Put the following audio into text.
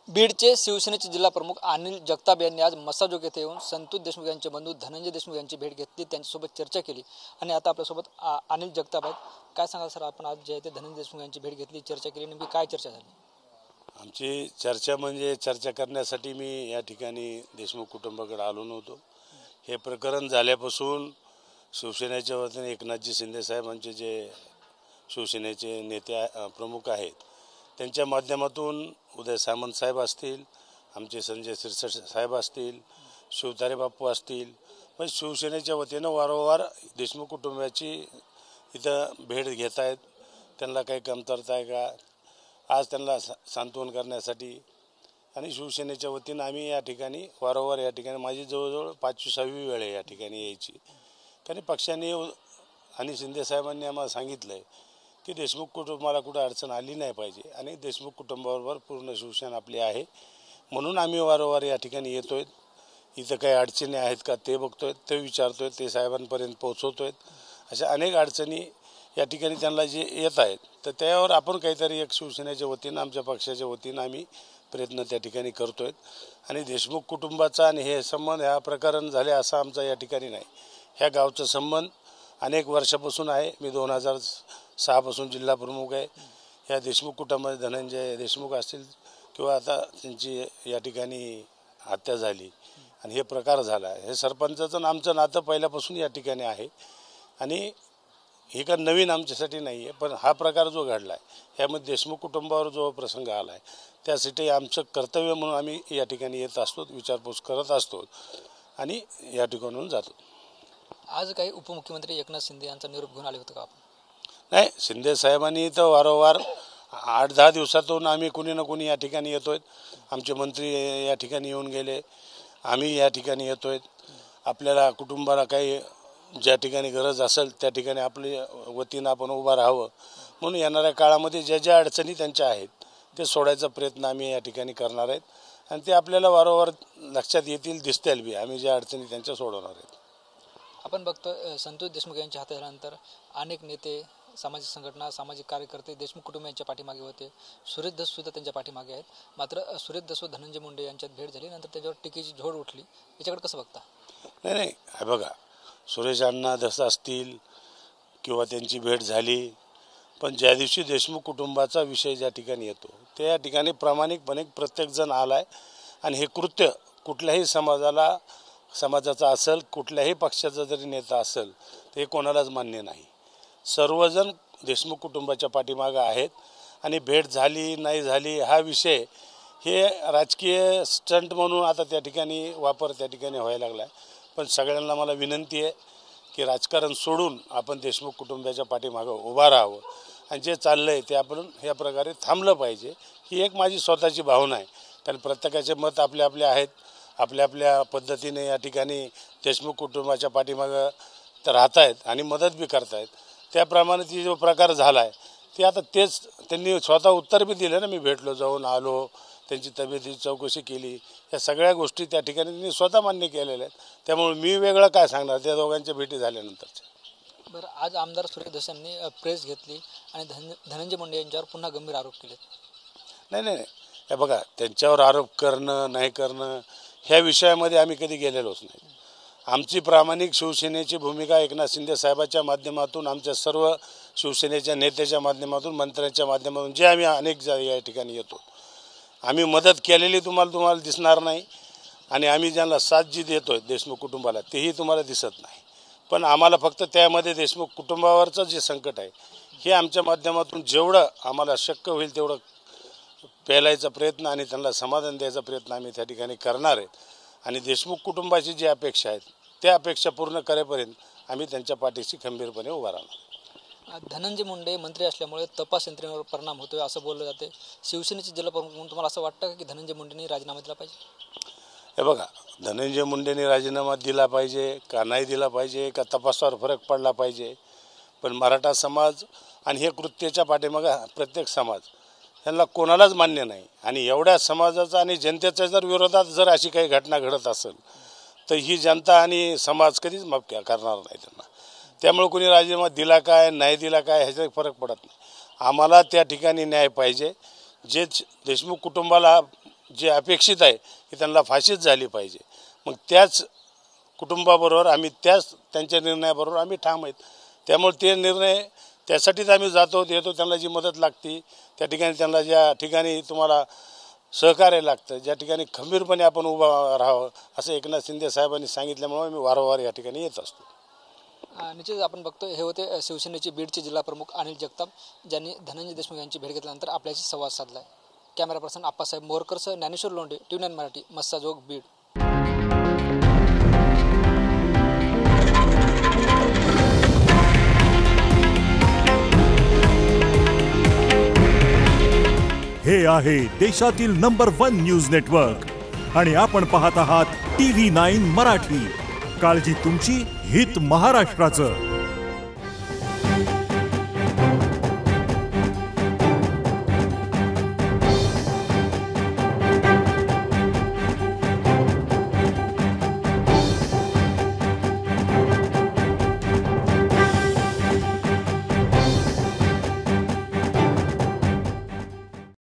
बीडचे शिवसेनेचे जिल्हा प्रमुख अनिल जगताप यांनी आज मसाजोग येथे येऊन संतोष देशमुख यांचे बंधू धनंजय देशमुख यांची भेट घेतली, त्यांच्यासोबत चर्चा केली आणि आता आपल्यासोबत अनिल जगताप आहेत। काय सांगाल सर, आपण आज जे आहे ते धनंजय देशमुख यांची भेट घेतली, चर्चा केली, नेमकी काय चर्चा झाली? आमची चर्चा म्हणजे चर्चा करण्यासाठी मी या ठिकाणी देशमुख कुटुंबाकडे आलो नव्हतो। हे प्रकरण झाल्यापासून शिवसेनेच्या वतीने एकनाथजी शिंदे साहेबांचे जे शिवसेनेचे नेते प्रमुख आहेत त्यांच्या माध्यमातून उदय सामंत साहेब असतील, आमचे संजय सिरसट साहेब असतील, शिवतारे बापू असतील, पण शिवसेनेच्या वतीनं वारंवार देशमुख कुटुंबाची इथं भेट घेत आहेत। त्यांना काही कमतरता आहे का, आज त्यांना सांत्वन करण्यासाठी आणि शिवसेनेच्या वतीनं आम्ही या ठिकाणी वारंवार या ठिकाणी माझी जवळजवळ 5वी-6वी वेळ आहे या ठिकाणी यायची। कारण पक्षाने आणि शिंदे साहेबांनी आम्हाला सांगितलं आहे की देशमुख कुटुंबाला कुठं अडचण आली नाही पाहिजे आणि देशमुख कुटुंबाबरोबर पूर्ण शिवसेना आपली आहे, म्हणून आम्ही वारंवार या ठिकाणी येतोय। इथं काही अडचणी आहेत का ते बघतोय, ते विचारतोय, ते साहेबांपर्यंत पोहोचवतोय। अशा अनेक अडचणी या ठिकाणी त्यांना जे येत आहेत तर त्यावर आपण काहीतरी एक शिवसेनेच्या वतीनं आमच्या पक्षाच्या वतीनं आम्ही प्रयत्न त्या ठिकाणी करतोय। आणि देशमुख कुटुंबाचा आणि हे संबंध ह्या प्रकरण झाले असा आमचा या ठिकाणी नाही, ह्या गावचा संबंध अनेक वर्षापासून आहे। मी 2006 पासून जिल्हा प्रमुख आहे। ह्या देशमुख कुटुंबामध्ये धनंजय देशमुख असतील किंवा आता त्यांची या ठिकाणी हत्या झाली आणि हे प्रकार झाला, हे सरपंचाचं आमचं नातं पहिल्यापासून या ठिकाणी आहे आणि हे का नवीन आमच्यासाठी नाही आहे। पण हा प्रकार जो घडला आहे ह्यामध्ये देशमुख कुटुंबावर जो प्रसंग आला आहे त्यासाठी आमचं कर्तव्य म्हणून आम्ही या ठिकाणी येत असतो, विचारपूस करत असतो आणि या ठिकाणून जातो। आज काही उपमुख्यमंत्री एकनाथ शिंदे यांचा निरोप घेऊन आले होते का आपण? नाही, शिंदे साहेबांनी तर वारंवार 8-10 दिवसातून आम्ही कुणी ना कुणी या ठिकाणी येतोय। आमचे मंत्री या ठिकाणी येऊन गेले, आम्ही या ठिकाणी येतोय। आपल्याला कुटुंबाला काही ज्या ठिकाणी गरज असेल त्या ठिकाणी आपल्या वतीनं आपण उभं राहावं म्हणून येणाऱ्या काळामध्ये ज्या ज्या अडचणी त्यांच्या आहेत ते सोडायचा प्रयत्न आम्ही या ठिकाणी करणार आहेत आणि ते आपल्याला वारंवार लक्षात येतील, दिसतील बी, आम्ही ज्या अडचणी त्यांच्या सोडवणार आहेत। आपण बघतो संतोष देशमुख यांच्या हाती झाल्यानंतर अनेक नेते, सामाजिक संघटना, सामाजिक कार्यकर्ते देशमुख कुटुंबियांच्या पाठीमागे होते। सुरेश धस सुद्धा त्यांच्या पाठीमागे आहेत। मात्र सुरेश धस व धनंजय मुंडे यांच्यात भेट झाली, नंतर त्याच्यावर टीकेची झोड उठली, याच्याकडे कसं बघता? नाही, हे बघा, सुरेश अण्णा धस असतील किंवा त्यांची भेट झाली, पण ज्या दिवशी देशमुख कुटुंबाचा विषय ज्या ठिकाणी येतो त्या ठिकाणी प्रामाणिकपणे प्रत्येकजण आला आहे आणि हे कृत्य कुठल्याही समाजाचा असेल, कुठल्याही पक्षाचा जरी नेता असेल ते कोणालाच मान्य नाही। सर्वजण देशमुख कुटुंबाच्या पाठीमागे आहेत आणि भेट झाली नाही झाली हा विषय हे राजकीय स्टंट म्हणून आता त्या ठिकाणी वापर त्या ठिकाणी व्हायला लागला आहे। पण सगळ्यांना मला विनंती आहे की राजकारण सोडून आपण देशमुख कुटुंबाच्या पाठीमागे उभा राहावं आणि जे चाललं आहे ते आपण ह्या प्रकारे थांबलं पाहिजे, ही एक माझी स्वतःची भावना आहे। कारण प्रत्येकाचे मत आपले आपले आहेत, आपल्या आपल्या पद्धतीने या ठिकाणी देशमुख कुटुंबाच्या पाठीमागं तर राहत आहेत आणि मदत बी करत आहेत। त्याप्रमाणे ती जो प्रकार झाला आहे ते आता तेच त्यांनी स्वतः उत्तर बी दिलं ना, मी भेटलो, जाऊन आलो, त्यांची तब्येतीची चौकशी केली, या सगळ्या गोष्टी त्या ठिकाणी त्यांनी स्वतः मान्य केलेल्या आहेत। त्यामुळे मी वेगळं काय सांगणार त्या दोघांच्या भेटी झाल्यानंतरच्या। बरं, आज आमदार सुरेश धस यांनी प्रेस घेतली आणि धनंजय मुंडे यांच्यावर पुन्हा गंभीर आरोप केले। नाही, हे बघा, त्यांच्यावर आरोप करणं नाही करणं ह्या विषयामध्ये आम्ही कधी गेलेलोच नाही। आमची प्रामाणिक शिवसेनेची भूमिका एकनाथ शिंदे साहेबांच्या माध्यमातून, आमच्या सर्व शिवसेनेच्या नेत्याच्या माध्यमातून, मंत्र्यांच्या माध्यमातून जे आम्ही अनेक या ठिकाणी येतो, आम्ही मदत केलेली तुम्हाला दिसणार नाही आणि आम्ही ज्यांना साथ जी देतोय देशमुख कुटुंबाला तेही तुम्हाला दिसत नाही। पण आम्हाला फक्त त्यामध्ये देशमुख कुटुंबावरचं जे संकट आहे हे आमच्या माध्यमातून जेवढं आम्हाला शक्य होईल तेवढं पेलायचा प्रयत्न आणि त्यांना समाधान द्यायचा प्रयत्न आम्ही त्या ठिकाणी करणार आहेत आणि देशमुख कुटुंबाची जी अपेक्षा आहेत त्या अपेक्षा पूर्ण करेपर्यंत आम्ही त्यांच्या पाठीशी खंबीरपणे उभा राहणार। धनंजय मुंडे मंत्री असल्यामुळे तपास यंत्रणेवर परिणाम होतोय असं बोललं जाते। शिवसेनेचे जिल्हा प्रमुख म्हणून तुम्हाला असं वाटतं की धनंजय मुंडेंनी राजीनामा दिला पाहिजे? हे बघा, धनंजय मुंडेंनी राजीनामा दिला पाहिजे का नाही दिला पाहिजे का तपासावर फरक पडला पाहिजे, पण मराठा समाज आणि हे कृत्याच्या पाठीमागं प्रत्येक समाज यांना कोणालाच मान्य नाही आणि एवढ्या समाजाचा आणि जनतेच्या जर विरोधात जर अशी काही घटना घडत असेल तर ही जनता आणि समाज कधीच माफ करणार नाही त्यांना। त्यामुळे कोणी राजीनामा दिला काय नाही दिला काय ह्याचा फरक पडत नाही। आम्हाला त्या ठिकाणी न्याय पाहिजे, जे देशमुख कुटुंबाला जे अपेक्षित आहे की त्यांना फाशीच झाली पाहिजे. मग त्याच कुटुंबाबरोबर आम्ही त्यांच्या निर्णयाबरोबर आम्ही ठाम आहेत. त्यामुळे ते निर्णय त्यासाठीच आम्ही जातो येतो. त्यांना जी मदत लागते त्या ठिकाणी, त्यांना ज्या ठिकाणी तुम्हाला सहकार्य लागतं, ज्या ठिकाणी खंबीरपणे आपण उभा राहावं असं एकनाथ शिंदे साहेबांनी सांगितल्यामुळे मी वारंवार या ठिकाणी येत असतो. निश्चित आपण बघतो हे होते शिवसेनेचे बीडचे जिल्हा प्रमुख अनिल जगताप, ज्यांनी धनंजय देशमुख यांची भेट घेतल्यानंतर आपल्याशी संवाद साधला. कॅमेरा पर्सन आप्पासाहेब मोरकरसह ज्ञानेश्वर लोंढे, TV9 मराठी, मस्साजोग, बीड. हे आहे देशातील नंबर 1 न्यूज नेटवर्क आणि आपण पाहत आहात TV9 मराठी. काळजी तुमची, हित महाराष्ट्राचं.